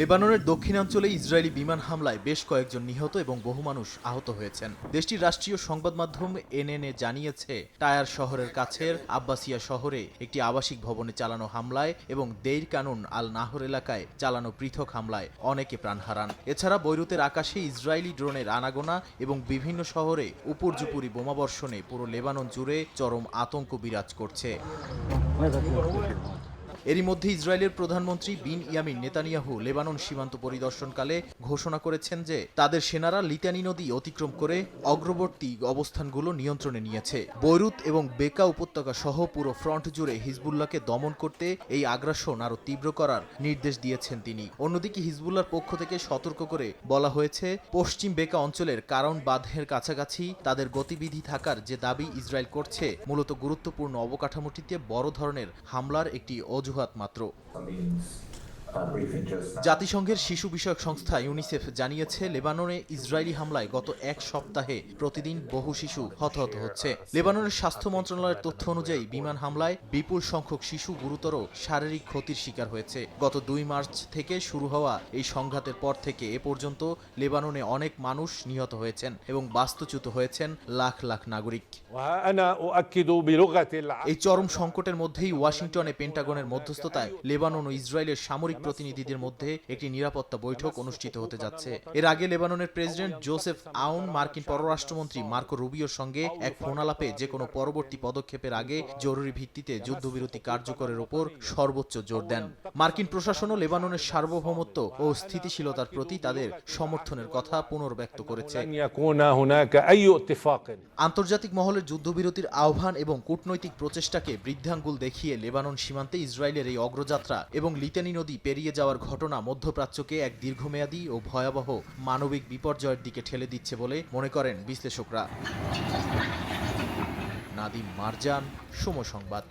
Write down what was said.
লেবাননের দক্ষিণাঞ্চলে ইসরায়েলি বিমান হামলায় বেশ কয়েকজন নিহত এবং বহু মানুষ আহত হয়েছেন। দেশটির রাষ্ট্রীয় সংবাদ মাধ্যম এনএনএ জানিয়েছে, টায়ার শহরের কাছের আব্বাসিয়া শহরে একটি আবাসিক ভবনে চালানো হামলায় এবং দেইর কানুন আল নাহর এলাকায় চালানো পৃথক হামলায় অনেকে প্রাণ হারান। এছাড়া বৈরুতের আকাশে ইসরায়েলি ড্রোনের আনাগোনা এবং বিভিন্ন শহরে উপর্যুপুরি বোমাবর্ষণে পুরো লেবানন জুড়ে চরম আতঙ্ক বিরাজ করছে। এরই মধ্যে ইসরায়েলের প্রধানমন্ত্রী বিনইয়ামিন নেতানিয়াহু লেবানন সীমান্ত পরিদর্শনকালে ঘোষণা করেছেন যে তাদের সেনারা লিতানি নদী অতিক্রম করে অগ্রবর্তী অবস্থানগুলো নিয়ন্ত্রণে নিয়েছে। বৈরুত এবং বেকা উপত্যকা সহ পুরো ফ্রন্ট জুড়ে হিজবুল্লাহকে দমন করতে এই আগ্রাসন আরও তীব্র করার নির্দেশ দিয়েছেন তিনি। অন্যদিকে হিজবুল্লাহর পক্ষ থেকে সতর্ক করে বলা হয়েছে, পশ্চিম বেকা অঞ্চলের কারণ বাঁধের কাছাকাছি তাদের গতিবিধি থাকার যে দাবি ইসরায়েল করছে, মূলত গুরুত্বপূর্ণ অবকাঠামোটিতে বড় ধরনের হামলার একটি অজুহাত মাত্র। জাতিসংঘের শিশু বিষয়ক সংস্থা ইউনিসেফ জানিয়েছে, লেবাননে ইসরায়েলি হামলায় গত এক সপ্তাহে প্রতিদিন বহু শিশু হতাহত হচ্ছে। লেবাননের স্বাস্থ্য মন্ত্রণালয়ের তথ্য অনুযায়ী বিমান হামলায় বিপুল সংখ্যক শিশু গুরুতর শারীরিক ক্ষতির শিকার হয়েছে। গত 2 মার্চ থেকে শুরু হওয়া এই সংঘাতের পর থেকে এ পর্যন্ত লেবাননে অনেক মানুষ নিহত হয়েছেন এবং বাস্তুচ্যুত হয়েছেন লাখ লাখ নাগরিক। এই চরম সংকটের মধ্যেই ওয়াশিংটনে পেন্টাগনের মধ্যস্থতায় লেবানন ও ইসরায়েলের সামরিক প্রতিনিধিদের মধ্যে একটি নিরাপত্তা বৈঠক অনুষ্ঠিত হতে যাচ্ছে। এর আগে লেবাননের প্রেসিডেন্ট জোসেফ আউন মার্কিন পররাষ্ট্রমন্ত্রী মার্কো রুবিওর সঙ্গে এক ফোনালাপে যে কোনো পরবর্তী পদক্ষেপের আগে জরুরি ভিত্তিতে যুদ্ধবিরতি কার্যকরের ওপর সর্বোচ্চ জোর দেন। মার্কিন প্রশাসনও লেবাননের সার্বভৌমত্ব ও স্থিতিশীলতার প্রতি তাদের সমর্থনের কথা পুনর্ব্যক্ত করেছে। আন্তর্জাতিক মহলের যুদ্ধবিরতির আহ্বান এবং কূটনৈতিক প্রচেষ্টাকে বৃদ্ধাঙ্গুল দেখিয়ে লেবানন সীমান্তে ইসরায়েলের এই অগ্রযাত্রা এবং লিতানি নদী পেরিয়ে যাওয়ার ঘটনা মধ্যপ্রাচ্যকে এক দীর্ঘমেয়াদী ও ভয়াবহ মানবিক বিপর্যয়ের দিকে ঠেলে দিচ্ছে বলে মনে করেন বিশ্লেষকরা। নাদিম মারজান, সময় সংবাদ।